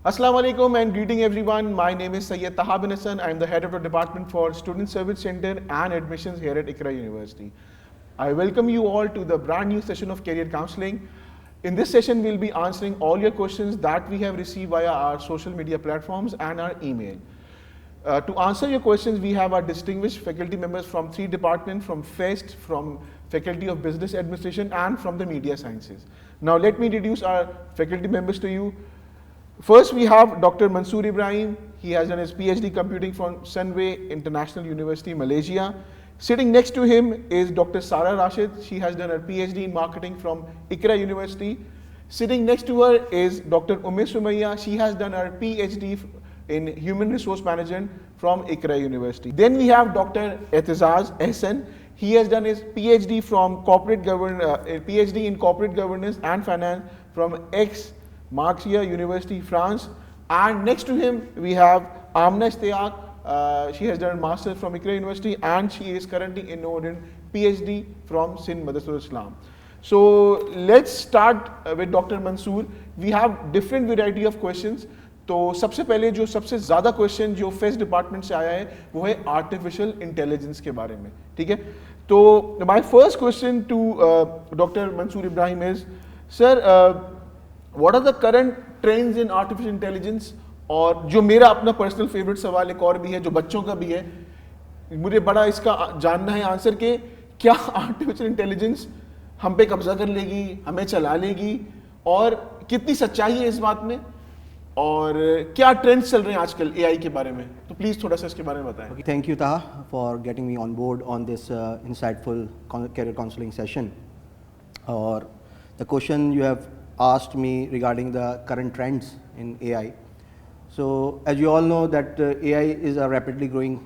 Assalamu alaikum and greeting everyone. My name is Sayyed Taha bin Hassan. I am the head of the Department for Student Service Center and Admissions here at Iqra University. I welcome you all to the brand new session of Career Counseling. In this session, we'll be answering all your questions that we have received via our social media platforms and our email. To answer your questions, we have our distinguished faculty members from 3 departments, from FEST, from Faculty of Business Administration, and from the Media Sciences. Now, let me introduce our faculty members to you. First, we have Dr. Mansoor Ibrahim. He has done his PhD computing from Sunway International University, Malaysia. Sitting next to him is Dr. Sara Rashid. She has done her PhD in marketing from Iqra University. Sitting next to her is Dr. Sumayya. She has done her PhD in human resource management from Iqra University. Then we have Dr. Etizaz Ehsan. He has done his PhD in corporate governance and finance from Marxia University, France. And next to him we have Amna Ishtiaq. She has done a master's from Iqra University and she is currently enrolled PhD from Sindh Madrasatul Islam. So let's start with Dr. Mansoor. We have different variety of questions. تو سب سے پہلے جو سب سے زیادہ question جو face department سے آیا ہے وہ ہے آرٹیفیشیل انٹیلیجنس کے بارے میں. ٹھیک ہے, تو my first question to doctor Mansoor Ibrahim is, sir what are the current trends in artificial intelligence. اور جو میرا اپنا پرسنل فیوریٹ سوال ایک اور بھی ہے جو بچوں کا بھی ہے, مجھے بڑا اس کا جاننا ہے آنسر کہ کیا آرٹیفیشیل انٹیلیجنس ہم پہ قبضہ کر لے گی, ہمیں چلا لے گی, اور کتنی سچائی ہے اس بات میں, اور کیا ٹرینڈز چل رہے ہیں آج کل اے آئی کے بارے میں, تو پلیز تھوڑا سا اس کے بارے میں بتائیں. Thank you Taha for getting me on board on this insightful career counselling session. اور the question you have asked me regarding the current trends in A I. So as you all know that A I is a rapidly growing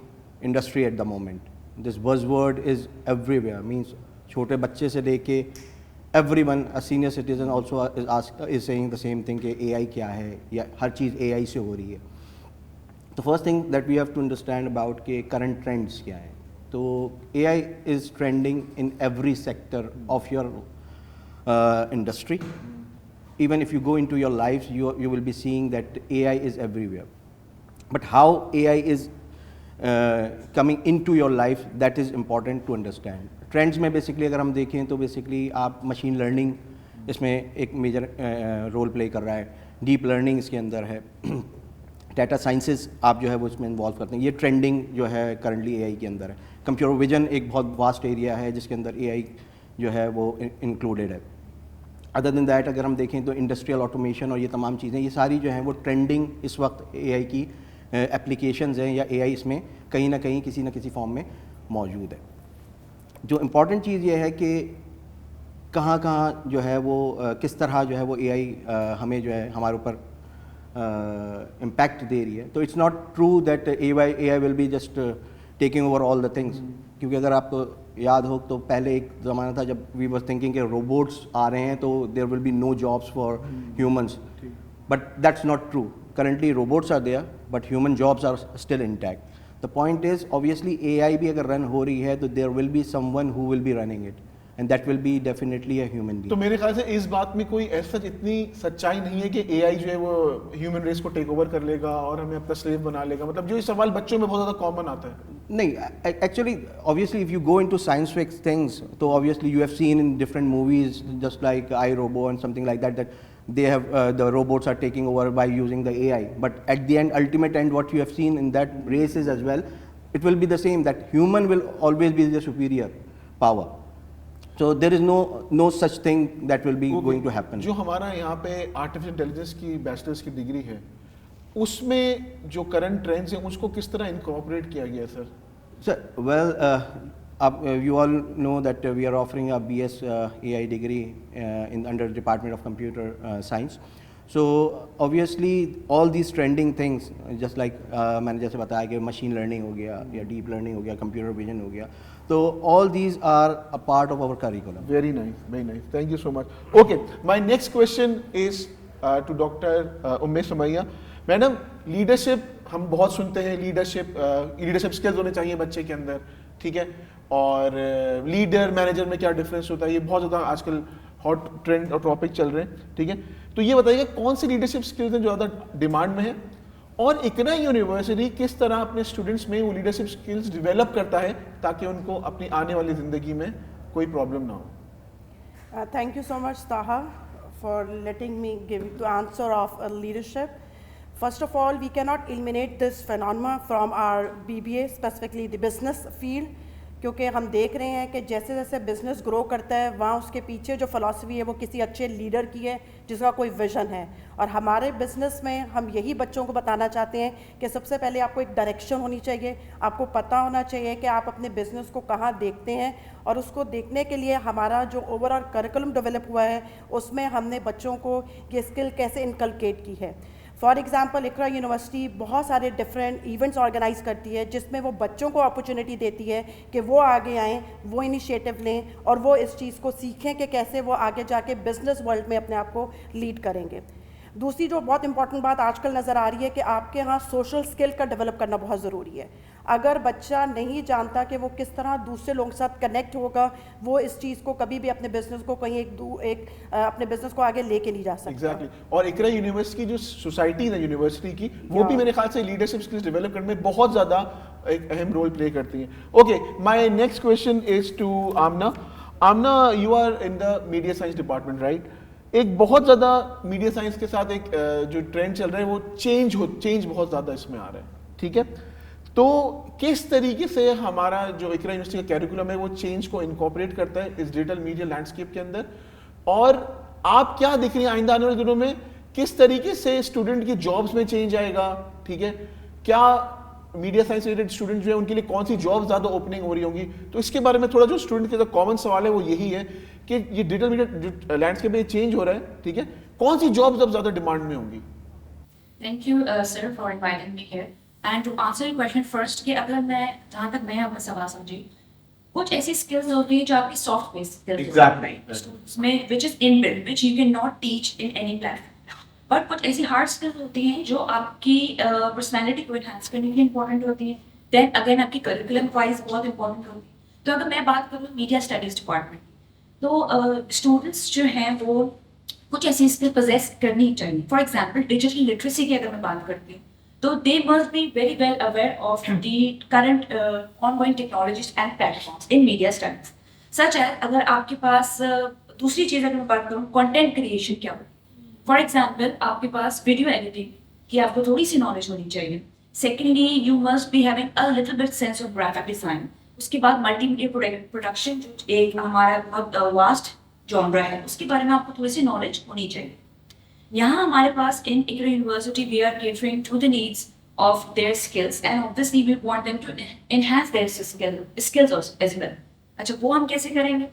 industry at the moment. This buzzword is everywhere, means چھوٹے بچے سے لے کے everyone, a senior citizen also is saying the same thing کہ اے آئی کیا ہے, یا ہر چیز اے آئی سے ہو رہی ہے. تو first thing that we have to understand about کہ کرنٹ ٹرینڈس کیا ہیں. تو A I is trending in every sector of your industry. Even if you go into your life you will be seeing that A I is everywhere. But how A I is coming into your life, that is important to understand. Trends میں basically اگر ہم دیکھیں تو basically آپ machine learning اس میں ایک major role play کر رہا ہے, ڈیپ لرننگ اس کے اندر ہے, ڈیٹا سائنسز آپ جو ہے وہ اس میں انوالو کرتے ہیں. یہ ٹرینڈنگ جو ہے کرنٹلی اے آئی کے اندر ہے. کمپیوٹر ویژن ایک بہت واسٹ ایریا ہے جس کے اندر اے آئی جو ہے وہ انکلوڈیڈ ہے. ادر دین دیٹ اگر ہم دیکھیں تو انڈسٹریل آٹومیشن اور یہ تمام چیزیں, یہ ساری جو ہیں وہ ٹرینڈنگ اس وقت اے آئی کی اپلیکیشنز ہیں, یا اے آئی اس میں کہیں نہ کہیں کسی نہ کسی فارم میں موجود ہے. جو امپورٹنٹ چیز یہ ہے کہ کہاں کہاں جو ہے وہ کس طرح جو ہے وہ اے آئی ہمیں جو ہے ہمارے اوپر امپیکٹ دے رہی ہے. تو it's not true that A I will be just taking over all the things. کیونکہ اگر آپ کو یاد ہو تو پہلے ایک زمانہ تھا جب وی واز تھنکنگ کہ روبوٹس آ رہے ہیں تو there will be no jobs for humans, but that's not true. Currently robots are there but human jobs are still intact. The point is obviously AI بھی اگر رن ہو رہی ہے تو there will be someone who will be running it and that will be definitely a human being. تو میرے خیال سے اس بات میں کوئی ایسا اتنی سچائی نہیں ہے کہ اے آئی جو ہے وہ ہیومن ریس کو ٹیک اوور کر لے گا اور ہمیں اپنا سلیو بنا لے گا, مطلب جو یہ سوال بچوں میں بہت زیادہ کامن آتا ہے. نہیں, actually obviously if you go into science fiction things تو obviously you have seen in different movies just like I, Robo and something like that they have the robots are taking over by using the AI, but at the end ultimate end what you have seen in that races as well, it will be the same, that human will always be the superior power. So there is no such thing that will be going to happen. جو ہمارا یہاں پہ artificial intelligence کی bachelors کی degree ہے اس میں جو current trends ہیں اس کو کس طرح انکارپوریٹ کیا گیا ہے سر؟ سر well you all know that we are offering a BS AI degree under Department of Computer Science. So obviously all these trending things just like میں نے جیسے بتایا کہ machine learning ہو گیا یا deep learning ہو گیا, computer vision ہو گیا, so all these are a part of our curriculum. Very nice, very nice. Thank you so much. Okay, my next question is to Dr. Sumayya. Madam, leadership ہم بہت سنتے ہیں, leadership skills ہونے چاہیے بچے کے اندر, ٹھیک ہے, اور لیڈر مینیجر میں کیا ڈفرینس ہوتا ہے, یہ بہت زیادہ آج کل ہاٹ ٹرینڈ اور ٹاپک چل رہے ہیں, ٹھیک ہے. تو یہ بتائیے کون سی لیڈرشپ اسکلز ہیں جو زیادہ ڈیمانڈ میں ہیں, اور اقرا یونیورسٹی کس طرح اپنے اسٹوڈنٹس میں وہ لیڈرشپ اسکلز ڈیولپ کرتا ہے تاکہ ان کو اپنی آنے والی زندگی میں کوئی پرابلم نہ ہو. Thank you so much, Taha, for letting me give the answer of leadership. First of all, we cannot eliminate this phenomena from our BBA, specifically the business field, کیونکہ ہم دیکھ رہے ہیں کہ جیسے جیسے بزنس گرو کرتا ہے وہاں اس کے پیچھے جو فلاسفی ہے وہ کسی اچھے لیڈر کی ہے جس کا کوئی ویژن ہے. اور ہمارے بزنس میں ہم یہی بچوں کو بتانا چاہتے ہیں کہ سب سے پہلے آپ کو ایک ڈائریکشن ہونی چاہیے, آپ کو پتہ ہونا چاہیے کہ آپ اپنے بزنس کو کہاں دیکھتے ہیں, اور اس کو دیکھنے کے لیے ہمارا جو اوور آل کریکولم ڈیولپ ہوا ہے اس میں ہم نے بچوں کو یہ اسکل کیسے انکلکیٹ کی ہے. فار ایگزامپل اقرا یونیورسٹی بہت سارے ڈفرینٹ ایونٹس آرگنائز کرتی ہے جس میں وہ بچوں کو اپرچونیٹی دیتی ہے کہ وہ آگے آئیں, وہ انیشیٹو لیں اور وہ اس چیز کو سیکھیں کہ کیسے وہ آگے جا کے بزنس ورلڈ میں اپنے آپ کو لیڈ کریں گے. دوسری جو بہت امپورٹنٹ بات آج کل نظر آ رہی ہے کہ آپ کے ہاں سوشل اسکل کا ڈیولپ کرنا بہت ضروری ہے. اگر بچہ نہیں جانتا کہ وہ کس طرح دوسرے لوگوں کے ساتھ کنیکٹ ہوگا, وہ اس چیز کو کبھی بھی اپنے بزنس کو کہیں اپنے بزنس کو آگے لے کے نہیں جا سکتا. ایگزیکٹلی. اور اقرا یونیورسٹی کی جو سوسائٹیز ہیں یونیورسٹی کی وہ بھی میرے خیال سے لیڈرشپ اسکلز ڈیولپ کرنے میں بہت زیادہ ایک اہم رول پلے کرتی ہیں. Okay, my next question is to Amna. Amna, you are in the media science department, right? ایک بہت زیادہ میڈیا سائنس کے ساتھ ایک جو ٹرینڈ چل رہا ہے وہ چینج بہت زیادہ اس میں آ رہا ہے, ٹھیک ہے. تو کس طریقے سے ہمارا جو اقرا یونیورسٹی کا کیریکولم ہے وہ چینج کو انکارپوریٹ کرتا ہے اس ڈیجیٹل میڈیا لینڈسکیپ کے اندر, اور آپ کیا دیکھ رہی ہیں آئندہ آنے والے دنوں میں کس طریقے سے اسٹوڈنٹ کی جابس میں چینج آئے گا, ٹھیک ہے؟ کیا میڈیا سائنس ریلیٹڈ اسٹوڈنٹ جو ہے ان کے لیے کون سی جاب زیادہ اوپننگ ہو رہی ہوں گی؟ تو اس کے بارے میں تھوڑا جو اسٹوڈنٹ کا کامن سوال ہے وہ یہی ہے کہ یہ ڈیجیٹل میڈیا جو لینڈسکیپ میں چینج ہو رہا ہے, ٹھیک ہے, کون سی جابز اب زیادہ ڈیمانڈ میں ہوں گی؟ Thank you, sir, for inviting me here. And to answer your question first, کہ اگر میں جہاں تک میں آپ کا سوال سمجھی, کچھ ایسی اسکلز ہوتی ہیں جو آپ کی سافٹ بیس اسکلز میں which is inbuilt, which you cannot teach in any platform. But کچھ ایسی ہارڈ اسکلز ہوتی ہیں جو آپ کی پرسنالٹی کو انہینس کرنے کے لیے امپورٹنٹ ہوتی ہیں. دین اگین آپ کی کریکولم وائز بہت امپورٹنٹ ہوتی ہے. تو اگر میں بات کروں میڈیا اسٹڈیز ڈپارٹمنٹ, تو اسٹوڈنٹس جو ہیں وہ کچھ ایسی اسکل پوزیس کرنی چاہیے. فار ایگزامپل ڈیجیٹل لٹریسی کی اگر میں بات کرتی ہوں تو they must be very well aware of the current ongoing technologies and platforms in media studies. Such as اگر آپ کے پاس دوسری چیز اگر میں بات کروں کانٹینٹ کریشن کیا ہو. فار ایگزامپل آپ کے پاس ویڈیو ایڈیٹنگ کی آپ کو تھوڑی سی نالج ہونی چاہیے. Secondly you must be having a little bit sense of graphic design. اس کے بعد ملٹی میڈیا پروڈکشن جو ایک ہمارا بہت واسٹ جانرا ہے اس کے بارے میں آپ کو تھوڑی سی نالج ہونی چاہیے. یہاں ہمارے پاس in Iqra university we are catering to the needs of their skills and obviously we want them to enhance their skills as well. اچھا وہ ہم کیسے کریں گے؟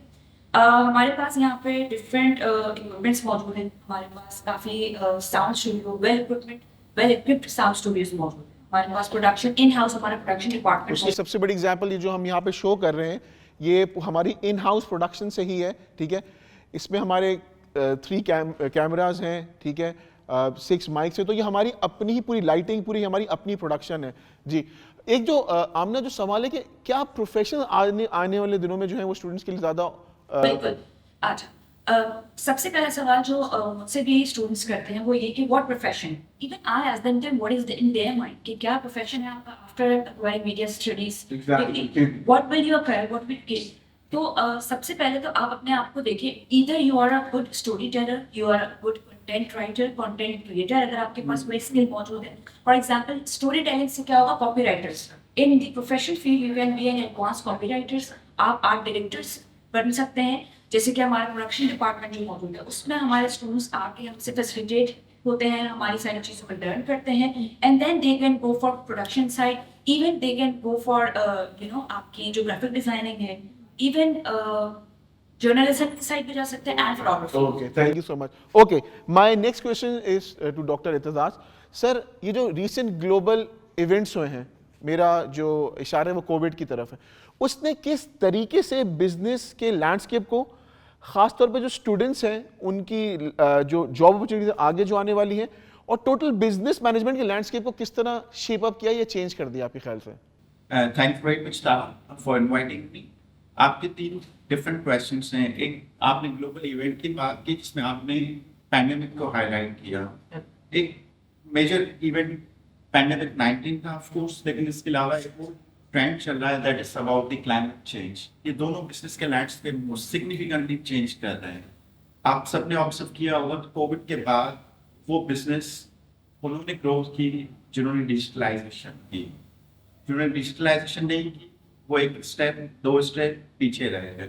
ہمارے پاس یہاں پہ ڈفرینٹ اکوپمنٹس موجود ہیں. ہمارے پاس کافی sound studio well equipped sound studios موجود ہیں. ہمارے پاس پروڈکشن ان ہاؤس ہمارا پروڈکشن ڈپارٹمنٹ. اس کی سب سے بڑی ایگزامپل یہ جو ہم یہاں پہ شو کر رہے ہیں یہ ہماری ان ہاؤس پروڈکشن سے ہی ہے, ٹھیک ہے. اس میں ہمارے 3 کیمراز ہیں, ٹھیک ہے, 6 مائکس ہیں. تو یہ ہماری اپنی ہی پوری لائٹنگ پوری ہماری اپنی پروڈکشن ہے. جی ایک جو آمنہ جو سوال ہے کہ کیا پروفیشن آنے والے دنوں میں جو ہیں وہ اسٹوڈنٹس کے لیے زیادہ بالکل. اچھا سب سے پہلا سوال جو مجھ سے بھی اسٹوڈنٹس کرتے ہیں وہ یہ کہ what profession, even I ask them what is in their mind کہ کیا پروفیشن ہے آپ کا after acquiring media studies, what will your career, what will give. تو سب سے پہلے تو آپ اپنے آپ کو دیکھیے, either you are a good storyteller, you are a good content writer, content creator. اگر آپ کے پاس کوئی اسکل موجود ہے, فار ایگزامپل اسٹوری ٹیلنگ سے کیا ہوگا, copywriters in the professional field you can be an advance copywriters. آپ آرٹ ڈائریکٹرس بن سکتے ہیں, جیسے کہ ہمارا پروڈکشن ڈپارٹمنٹ جو موجود ہے اس میں ہمارے اسٹوڈنٹس آ کے ہم سے فیسیلیٹیٹ ہوتے ہیں, ہماری ساری چیزوں کو لرن کرتے ہیں, and then they can go for production side, even they can go for آپ کی جو گرافک ڈیزائننگ ہے, ایون جرنلزم کی سائڈ پہ جا سکتے ہیں, and photography. Okay, thank you so much. Okay, my next question is to doctor Aitzaz. Sir یہ جو ریسنٹ گلوبل ایونٹس ہوئے ہیں, میرا جو اشارہ ہے وہ کووڈ کی طرف ہے, اس نے کس طریقے سے بزنس کے لینڈسکیپ کو, خاص طور پہ جو اسٹوڈنٹس ہیں ان کی جو جاب اپرچونیٹیز آگے جو آنے والی ہیں, اور ٹوٹل بزنس مینجمنٹ کے لینڈسکیپ کو کس طرح شیپ اپ کیا یا چینج کر دیا آپ کے خیال سے؟ Thank you very much for inviting me. آپ کے 3 ڈفرینٹ کویشچنس ہیں. ایک آپ نے گلوبل ایونٹ کی بات کی جس میں آپ نے پینڈیمک کو ہائی لائٹ کیا. ایک میجر ایونٹ پینڈیمک 19 تھا آف کورس, لیکن اس کے علاوہ ایک وہ ٹرینڈ چل رہا ہے that is about the climate change. یہ دونوں بزنس کے لینڈسکیپ کو سگنیفیکنٹلی چینج کر رہے ہیں. آپ سب نے آبزرو کیا ہوگا کووڈ کے بعد وہ بزنس انہوں نے گروتھ کی جنہوں نے ڈیجیٹلائزیشن کی. جنہوں نے ڈیجیٹلائزیشن نہیں کی وہ ایک اسٹیپ 2 اسٹیپ پیچھے رہے ہیں.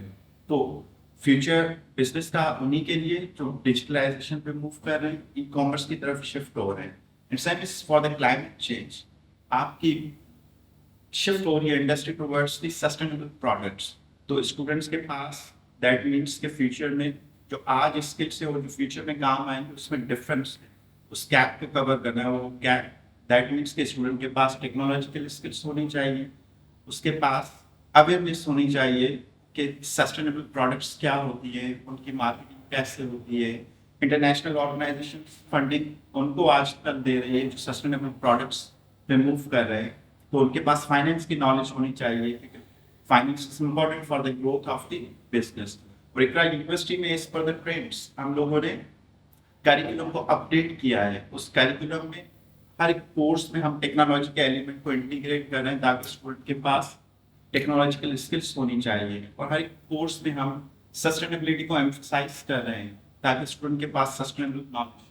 تو فیوچر بزنس کا انہیں کے لیے جو ڈیجیٹلائزیشن پہ موو کر رہے ہیں, ای کامرس کی طرف شفٹ ہو رہے ہیں. It's same as for the climate change. آپ کی شفٹ ہو رہی ہے industry towards the sustainable products. تو اسٹوڈنٹس کے پاس دیٹ مینس کہ فیوچر میں جو آج اسکلس ہے وہ جو فیوچر میں کام آئیں گے اس میں ڈفرینس ہے. اس گیپ کو کور کرنا ہے. وہ گیپ دیٹ مینس کہ اسٹوڈنٹ کے پاس ٹیکنالوجیکل اسکلس ہونی چاہیے, اس کے پاس اویئرنیس ہونی چاہیے کہ سسٹینیبل پروڈکٹس کیا ہوتی ہے, ان کی مارکیٹنگ کیسے ہوتی ہے. انٹرنیشنل آرگنائزیشن فنڈنگ ان کو آج تک دے رہی ہے جو سسٹینیبل پروڈکٹس پہ موو کر رہے ہیں. تو ان کے پاس فائنینس کی نالج ہونی چاہیے کیونکہ finance is important for the growth of the business. اور اقرا یونیورسٹی میں ایز پر دا ٹرینڈس ہم لوگوں نے کریکولم کو اپڈیٹ کیا ہے. اس کریکولم میں ہر ایک کورس میں ہم ٹیکنالوجی کے ایلیمنٹ کو انٹیگریٹ کر رہے ہیں تاکہ اسٹوڈنٹ کے پاس ٹیکنالوجیکل اسکلس ہونی چاہیے. اور ہر ایک کورس میں ہم سسٹینیبلٹی کو ایمفسائز کر رہے ہیں تاکہ اسٹوڈنٹ کے پاس sustainable knowledge.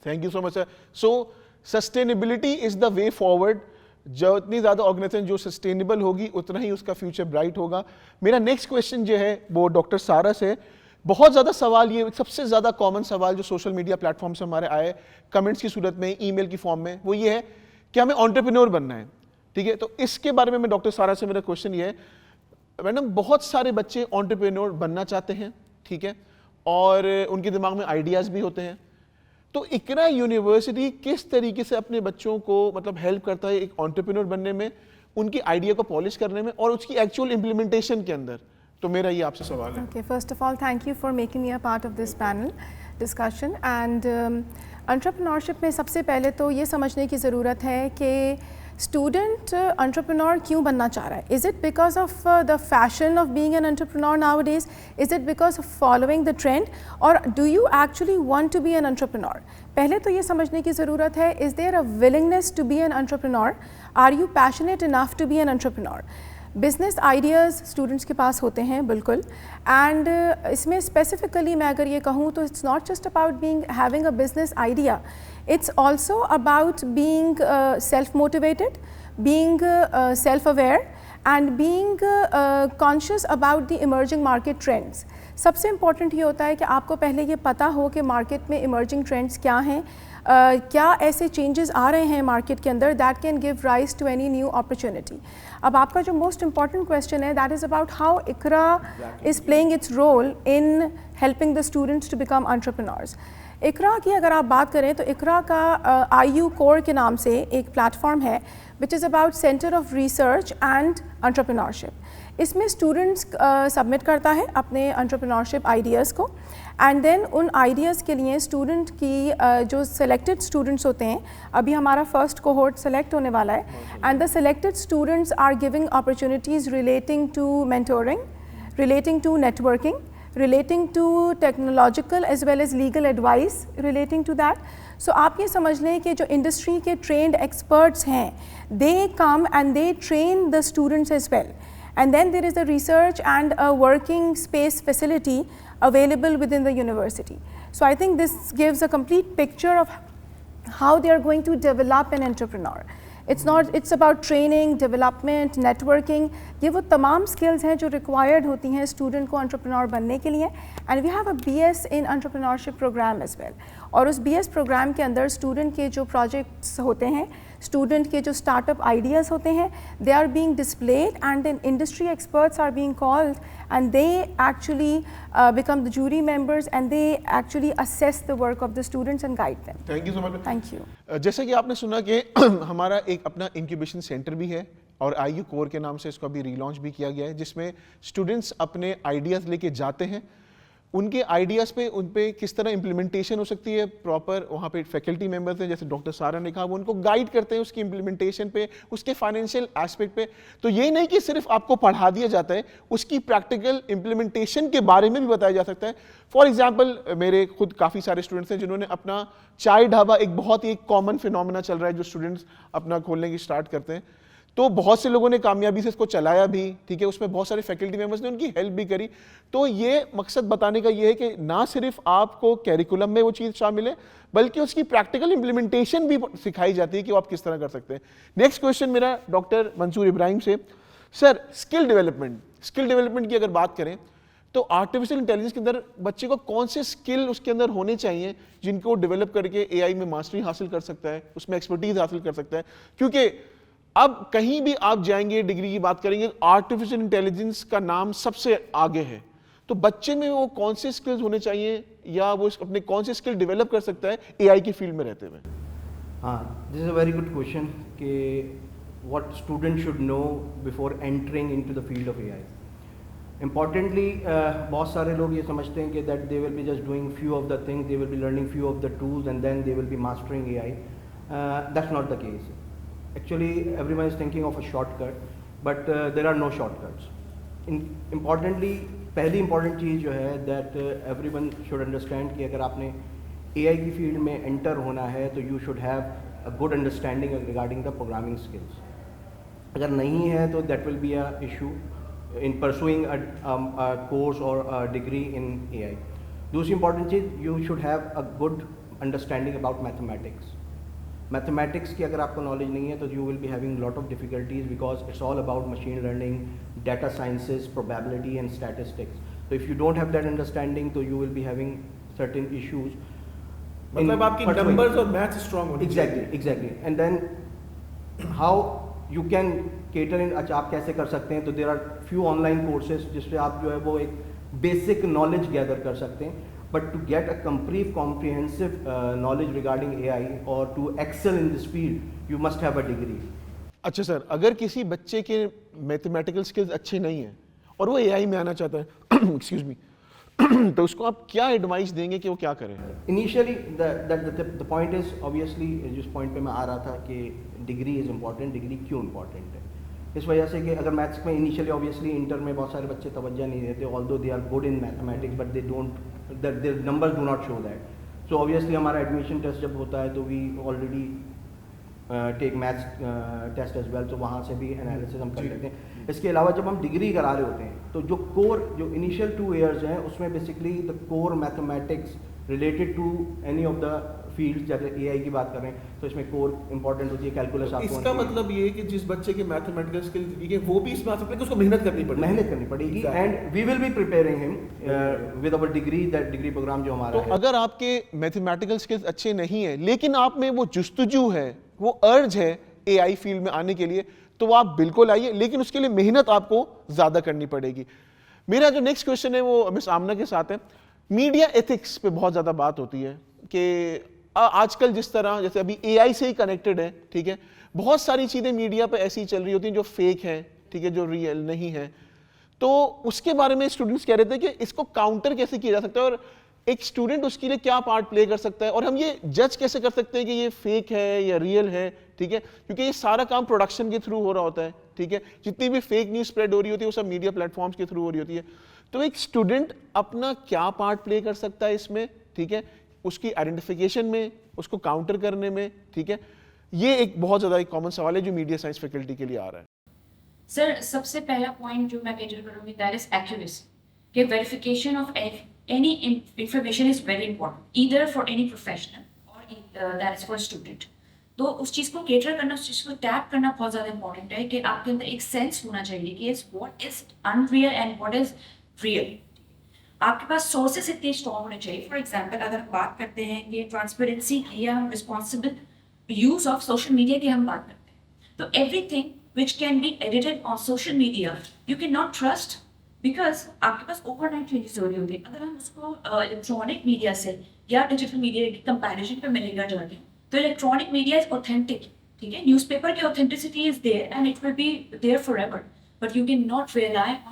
Thank you so much sir. So sustainability is the way forward. جو اتنی زیادہ آرگنائزیشن جو سسٹینیبل ہوگی اتنا ہی اس کا فیوچر برائٹ ہوگا. میرا نیکسٹ کویشچن جو ہے وہ ڈاکٹر سارا سے. بہت زیادہ سوال, یہ سب سے زیادہ کامن سوال جو سوشل میڈیا پلیٹ فارم سے ہمارے آئے کمنٹس کی صورت میں, ای میل کی فارم میں, وہ یہ ہے کہ ہمیں انٹرپرینور بننا ہے. ٹھیک ہے, تو اس کے بارے میں ڈاکٹر سارا سے میرا کویشچن یہ ہے, میڈم بہت سارے بچے انٹرپرینور بننا چاہتے ہیں, ٹھیک ہے, اور ان کے دماغ میں آئیڈیاز بھی ہوتے ہیں. تو اقرا یونیورسٹی کس طریقے سے اپنے بچوں کو مطلب ہیلپ کرتا ہے ایک انٹرپرینور بننے میں, ان کی آئیڈیا کو پالش کرنے میں اور اس کی ایکچوئل امپلیمنٹیشن کے اندر؟ تو میرا یہ آپ سے سوال ہے. Okay, first of all, thank you for making me a part of this panel discussion. And entrepreneurship میں سب سے پہلے تو یہ سمجھنے کی ضرورت ہے کہ اسٹوڈنٹ انٹرپرینور کیوں بننا چاہ رہا ہے. Is it because of the fashion of being an entrepreneur nowadays? Is it because of following the trend? اور do you actually want to be an entrepreneur? پہلے تو یہ سمجھنے کی ضرورت ہے, is there a willingness to be an entrepreneur? Are you passionate enough to be an entrepreneur? Business ideas students کے پاس ہوتے ہیں بالکل, اینڈ اس میں اسپیسیفکلی میں اگر یہ کہوں تو it's not just about being having a business idea, it's also about being self-motivated, being self-aware and being conscious about the emerging market trends. سب سے امپورٹنٹ یہ ہوتا ہے کہ آپ کو پہلے یہ پتہ ہو کہ مارکیٹ میں ایمرجنگ ٹرینڈس کیا ہیں, کیا ایسے چینجز آ رہے ہیں مارکیٹ کے اندر that can give rise to any new opportunity. اب آپ کا جو موسٹ امپورٹنٹ کویشچن ہے that is about how Iqra is playing its role in helping the students to become entrepreneurs. Iqra کی اگر آپ بات کریں تو اقرا کا آئی یو کور کے نام سے ایک پلیٹ فارم ہے which is about centre of research and entrepreneurship. اس میں اسٹوڈنٹس سبمٹ کرتا ہے اپنے انٹرپرینورشپ آئیڈیاز کو, اینڈ دین ان آئیڈیاز کے لیے اسٹوڈنٹ کی جو سلیکٹڈ اسٹوڈنٹس ہوتے ہیں, ابھی ہمارا فرسٹ کوہورٹ سلیکٹ ہونے والا ہے, and the selected students are giving opportunities relating to mentoring, relating to networking, relating to technological as well as legal advice relating to that. So آپ یہ سمجھ لیں کہ جو انڈسٹری کے trained experts ہیں they come and they train the students as well, and then there is a research and a working space facility available within the university. So I think this gives a complete picture of how they are going to develop an entrepreneur. It's about training, development, networking. یہ وہ تمام skills ہیں جو required ہوتی ہیں student کو entrepreneur بننے کے لیے, and we have a BS in entrepreneurship program as well. اور اس BS پروگرام کے اندر اسٹوڈنٹ کے جو پروجیکٹس ہوتے ہیں, اسٹوڈنٹ کے جو اسٹارٹ اپ آئیڈیاز ہوتے ہیں, they are being displayed and then industry experts are being called and they actually become the jury members and they actually assess the work of the students and guide them. Thank you so much. Thank you. جیسے کہ آپ نے سنا کہ ہمارا ایک اپنا incubation centre بھی ہے اور آئی یو کور کے نام سے اس کو ابھی ری لانچ بھی کیا گیا ہے, جس میں اسٹوڈنٹس اپنے آئیڈیاز لے کے جاتے ہیں ان کے آئیڈیاز پہ ان پہ کس طرح امپلیمنٹیشن ہو سکتی ہے پراپر. وہاں پہ فیکلٹی ممبرز ہیں جیسے ڈاکٹر سارا نے کہا, وہ ان کو گائیڈ کرتے ہیں اس کی امپلیمنٹیشن پہ, اس کے فائنینشیل ایسپیکٹ پہ. تو یہ نہیں کہ صرف آپ کو پڑھا دیا جاتا ہے, اس کی پریکٹیکل امپلیمنٹیشن کے بارے میں بھی بتایا جا سکتا ہے. فار ایگزامپل میرے خود کافی سارے اسٹوڈنٹس ہیں جنہوں نے اپنا چائے ڈھابا, ایک بہت ہی کامن فینومینا چل رہا ہے جو اسٹوڈنٹس اپنا کھولنے کی اسٹارٹ کرتے ہیں, تو بہت سے لوگوں نے کامیابی سے اس کو چلایا بھی, ٹھیک ہے, اس میں بہت سارے فیکلٹی ممبرس نے ان کی ہیلپ بھی کری. تو یہ مقصد بتانے کا یہ ہے کہ نہ صرف آپ کو کیریکولم میں وہ چیز شامل ہے بلکہ اس کی پریکٹیکل امپلیمنٹیشن بھی سکھائی جاتی ہے کہ وہ آپ کس طرح کر سکتے ہیں. نیکسٹ کویشچن میرا ڈاکٹر منصور ابراہیم سے. سر اسکل ڈیولپمنٹ کی اگر بات کریں تو آرٹیفیشیل انٹیلیجنس کے اندر بچے کو کون سے اسکل اس کے اندر ہونے چاہیے جن کو ڈیولپ کر کے اے آئی میں ماسٹری حاصل کر سکتا ہے, اس میں ایکسپرٹیز حاصل کر سکتا ہے. کیونکہ اب کہیں بھی آپ جائیں گے, ڈگری کی بات کریں گے, آرٹیفیشیل انٹیلیجنس کا نام سب سے آگے ہے. تو بچے میں وہ کون سے اسکلز ہونے چاہیے یا وہ اپنے کون سے اسکل ڈیولپ کر سکتا ہے اے آئی کی فیلڈ میں رہتے ہوئے؟ ہاں, this is a very good question کہ what student should know before entering in to the field of A I. Importantly بہت سارے لوگ یہ سمجھتے ہیں کہ that they will be just doing few of the things, they will be learning few of the tools and then they will be mastering A I. That's not the case. Actually, everyone is thinking of a shortcut, but there are no shortcuts. Importantly, پہلی important چیز جو ہے that everyone should understand کہ اگر آپ نے اے آئی کی field میں انٹر ہونا ہے تو you should have a good understanding regarding the programming skills. اگر نہیں ہے تو that will be a issue in pursuing a course or a degree in AI. دوسری important چیز, you should have a good understanding about mathematics. Mathematics کی اگر آپ کو نالج نہیں ہے تو you will be having lot of difficulties because it's all about machine learning, data sciences, probability and statistics. تو if you don't have that understanding تو you will be having certain issues. مطلب آپ کی numbers اور maths strong ہونی چاہیے. Exactly. And then how you can cater in, اچھا آپ کیسے کر سکتے ہیں, تو there are few online courses جس سے آپ جو ہے وہ ایک بیسک نالج گیدر کر سکتے ہیں. But to get a complete comprehensive knowledge regarding AI or to excel in this field, you must have a degree. اچھا سر, اگر کسی بچے کے میتھمیٹیکل سکلز اچھے نہیں ہیں اور وہ اے آئی میں آنا چاہتا ہے, ایکسکیوز می, تو اس کو آپ کیا ایڈوائس دیں گے کہ وہ کیا کریں؟ Initially, the point is obviously جس پوائنٹ پہ میں آ رہا تھا کہ ڈگری از امپورٹنٹ. ڈگری کیوں امپورٹنٹ ہے؟ اس وجہ سے کہ اگر میتھس میں انیشیلی obviously انٹر میں بہت سارے بچے توجہ نہیں دیتے, although they are good in mathematics but they don't, their numbers do not show that. So obviously ہمارا ایڈمیشن ٹیسٹ جب ہوتا ہے تو we already take maths test as well, تو وہاں سے بھی انالیسس ہم کر لیتے ہیں. اس کے علاوہ جب ہم ڈگری کرا رہے ہوتے ہیں تو جو کور, جو انیشیل 2 years ہیں اس میں basically the core mathematics related to any of the field. جیسے اے آئی کی بات کریں تو اس میں کور امپورٹنٹ ہوتی ہے, کیلکولس. آپ کو اس کا مطلب یہ ہے کہ جس بچے کے میتھمیٹیکل اسکل ویک ہے وہ بھی اس میں آ سکتے ہیں کہ اس کو محنت کرنی پڑے گی. And we will be preparing them with our degree, that degree program جو ہمارا ہے. تو اگر آپ کے میتھمیٹیکل اسکلز اچھے نہیں ہیں لیکن آپ میں وہ جستجو ہے, وہ ارج ہے اے آئی فیلڈ میں آنے کے لیے, تو وہ آپ بالکل آئیے, لیکن اس کے لیے محنت آپ کو زیادہ کرنی پڑے گی. میرا جو نیکسٹ کویشچن ہے وہ مس آمنہ کے ساتھ ہے. میڈیا ایتھکس پہ بہت زیادہ بات ہوتی ہے کہ آج کل جس طرح جیسے ابھی اے آئی سے ہی کنیکٹڈ ہے, ٹھیک ہے, بہت ساری چیزیں میڈیا پہ ایسی چل رہی ہوتی ہیں جو فیک ہیں, ٹھیک ہے, جو ریئل نہیں ہے. تو اس کے بارے میں اسٹوڈنٹس کہہ رہے تھے کہ اس کو کاؤنٹر کیسے کیا جا سکتا ہے اور ایک اسٹوڈنٹ اس کے لیے کیا پارٹ پلے کر سکتا ہے, اور ہم یہ جج کیسے کر سکتے ہیں کہ یہ فیک ہے یا ریئل ہے, ٹھیک ہے, کیونکہ یہ سارا کام پروڈکشن کے تھرو ہو رہا ہوتا ہے, ٹھیک ہے. جتنی بھی فیک نیوز اسپریڈ ہو رہی ہوتی ہے وہ سب میڈیا پلیٹ فارمس کے تھرو ہو رہی ہوتی ہے. تو ایک اسٹوڈنٹ اپنا کیا پارٹ پلے کر سکتا ہے اس میں, ٹھیک ہے, اس کی آئیڈینٹیفیکیشن میں, اس کو کاؤنٹر کرنے میں, ٹھیک ہے. یہ ایک بہت زیادہ ایک کامن سوال ہے جو میڈیا سائنس فیکلٹی کے لیے آ رہا ہے. سر سب سے پہلا پوائنٹ جو میں کنسیڈر کروں گی دیٹ از ایکوریسی, کہ verification of any information is very important either for any professional اور دیٹ از فار اسٹوڈنٹ. تو اس چیز کو کیٹر کرنا, اس چیز کو ٹیپ کرنا بہت زیادہ امپورٹنٹ ہے کہ آپ کے اندر ایک سینس ہونا چاہیے کہ what is in real and what is real. آپ کے پاس سورسز اتنے اسٹرانگ ہونے چاہیے. فار ایگزامپل اگر ہم بات کرتے ہیں کہ ٹرانسپیرنسی کی یا responsible use of social media کی ہم بات کرتے ہیں, تو everything which can be edited on social media you can not trust, because آپ کے پاس اوور نائٹ چینجز ہو رہی ہوتی ہیں. اگر ہم اس کو الیکٹرانک میڈیا سے یا ڈیجیٹل میڈیا کی کمپیریزن پہ ملے گا جاتے ہیں تو الیکٹرانک میڈیا از اوتھینٹک, ٹھیک ہے, نیوز پیپر کی authenticity is there and it will be there forever. but you cannot rely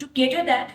To cater that,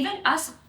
Even us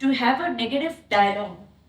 To have a negative dialogue.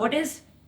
what is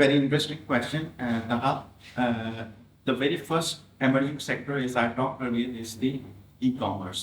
Very interesting question. The very first emerging sector is I talked earlier is the e-commerce.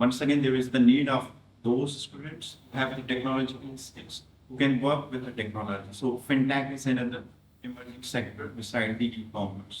once again there is the need of those students who have the technological skills who can work with the technology. So fintech is another emerging sector beside the e-commerce.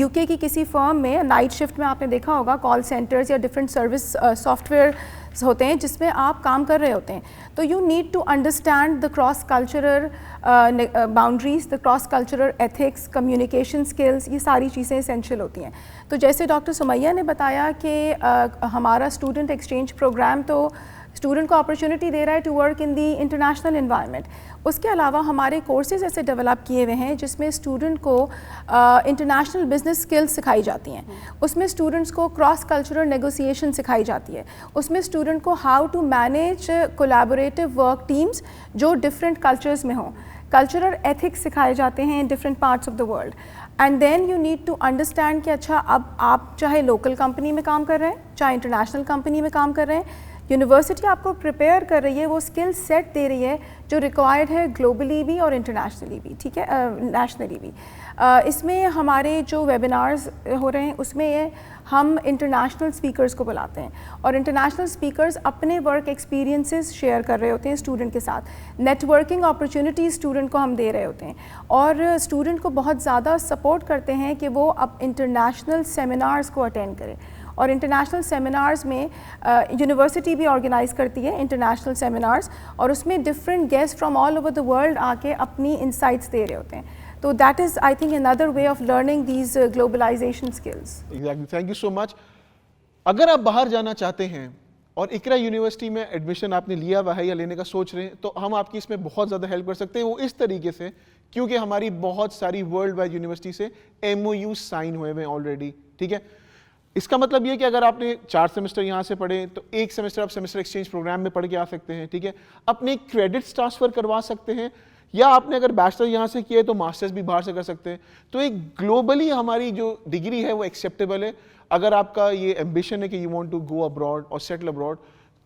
UK کی کسی فرم میں night shift میں آپ نے دیکھا ہوگا کال centres یا different service soft where ہوتے ہیں جس میں آپ کام کر رہے ہوتے ہیں. تو you need to understand the cross cultural boundaries, the cross cultural ethics, communication skills, یہ ساری چیزیں اسینشیل ہوتی ہیں. تو جیسے ڈاکٹر سمیہ نے بتایا کہ ہمارا اسٹوڈنٹ ایکسچینج پروگرام تو اسٹوڈنٹ کو اپرچونٹی دے رہا ہے to work in the international environment. اس کے علاوہ ہمارے کورسز ایسے ڈیولپ کیے ہوئے ہیں جس میں اسٹوڈنٹ کو انٹرنیشنل بزنس اسکلس سکھائی جاتی ہیں. اس میں اسٹوڈنٹس کو کراس کلچرل نیگوسیشن سکھائی جاتی ہے. اس میں اسٹوڈنٹ کو how to manage collaborative work teams جو ڈفرینٹ کلچرز میں ہوں. کلچرل ایتھکس سکھائے جاتے ہیں in different parts of the world. And then you need to understand کہ اچھا اب آپ چاہے لوکل کمپنی میں کام کر رہے ہیں چاہے انٹرنیشنل کمپنی میں کام کر رہے ہیں, یونیورسٹی آپ کو پریپیئر کر رہی ہے, وہ اسکل سیٹ دے رہی ہے جو ریکوائرڈ ہے گلوبلی بھی اور انٹرنیشنلی بھی, ٹھیک ہے, نیشنلی بھی. اس میں ہمارے جو ویبینارز ہو رہے ہیں اس میں ہم انٹرنیشنل اسپیکرز کو بلاتے ہیں اور انٹرنیشنل اسپیکرز اپنے ورک ایکسپیرینسز شیئر کر رہے ہوتے ہیں اسٹوڈنٹ کے ساتھ. نیٹ ورکنگ اپرچونیٹیز اسٹوڈنٹ کو ہم دے رہے ہوتے ہیں اور اسٹوڈنٹ کو بہت زیادہ سپورٹ کرتے ہیں کہ وہ اب انٹرنیشنل سیمینارز کو اٹینڈ کرے. اور انٹرنیشنل سیمینارز میں یونیورسٹی بھی آرگنائز کرتی ہے انٹرنیشنل سیمینارز, اور اس میں different guest from all over the world آ کے اپنی انسائٹس دے رہے ہوتے ہیں. تو that is I think another way of learning these globalization skills. Exactly. Thank you so much. اگر آپ باہر جانا چاہتے ہیں اور اقرا یونیورسٹی میں ایڈمیشن آپ نے لیا ہوا ہے یا لینے کا سوچ رہے ہیں تو ہم آپ کی اس میں بہت زیادہ ہیلپ کر سکتے ہیں. وہ اس طریقے سے کیونکہ ہماری بہت ساری ورلڈ وائڈ یونیورسٹی سے MOU سائن ہوئے ہوئے ہیں آلریڈی, ٹھیک ہے. اس کا مطلب یہ کہ اگر آپ نے 4 سیمسٹر یہاں سے پڑھے تو ایک سیمسٹر آپ سیمسٹر ایکسچینج پروگرام میں پڑھ کے آ سکتے ہیں, ٹھیک ہے. اپنے کریڈٹس ٹرانسفر کروا سکتے ہیں, یا آپ نے اگر بیچلر یہاں سے کیا ہے تو ماسٹرز بھی باہر سے کر سکتے ہیں. تو ایک گلوبلی ہماری جو ڈگری ہے وہ ایکسیپٹیبل ہے. اگر آپ کا یہ ایمبیشن ہے کہ you want to go abroad اور سیٹل ابراڈ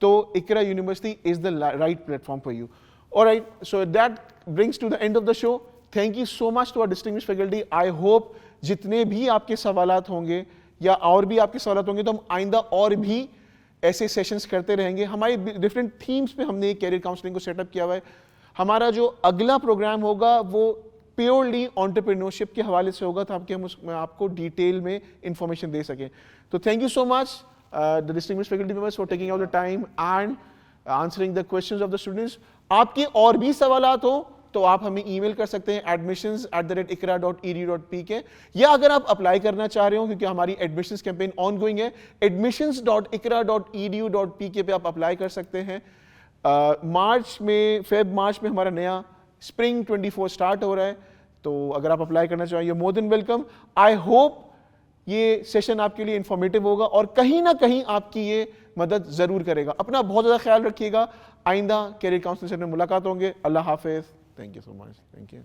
تو Iqra university is the right platform for you. Alright, so that brings to the end of the show. Thank you so much to our distinguished faculty. I hope جتنے بھی آپ کے سوالات ہوں گے یا اور بھی آپ کے سوالات ہوں گے تو ہم آئندہ اور بھی ایسے سیشنز کرتے رہیں گے. ہماری ڈفرینٹ تھیمز پہ ہم نے کیریئر کاؤنسلنگ کو سیٹ اپ کیا ہوا ہے. ہمارا جو اگلا پروگرام ہوگا وہ پیورلی انٹرپرینورشپ کے حوالے سے ہوگا تاکہ ہم اس میں آپ کو ڈیٹیل میں انفارمیشن دے سکیں. تو thank you so much the distinguished faculty members for taking out the time and answering the questions of the students. آپ کے اور بھی سوالات ہوں تو آپ ہمیں ای میل کر سکتے ہیں admissions@ikra.edu.pk, یا اگر آپ اپلائی کرنا چاہ رہے ہوں کیونکہ ہماری ایڈمیشنز کیمپین آن گوئنگ ہے, admissions.ikra.edu.pk پہ آپ اپلائی کر سکتے ہیں. مارچ میں ہمارا نیا اسپرنگ 24 اسٹارٹ ہو رہا ہے, تو اگر آپ اپلائی کرنا چاہیں you more than welcome. I hope یہ سیشن آپ کے لیے انفارمیٹیو ہوگا اور کہیں نہ کہیں آپ کی یہ مدد ضرور کرے گا. اپنا بہت زیادہ خیال رکھیے گا. آئندہ کیریئر کاؤنسلنگ سے ملاقات ہوں گے. اللہ حافظ. Thank you so much. Thank you.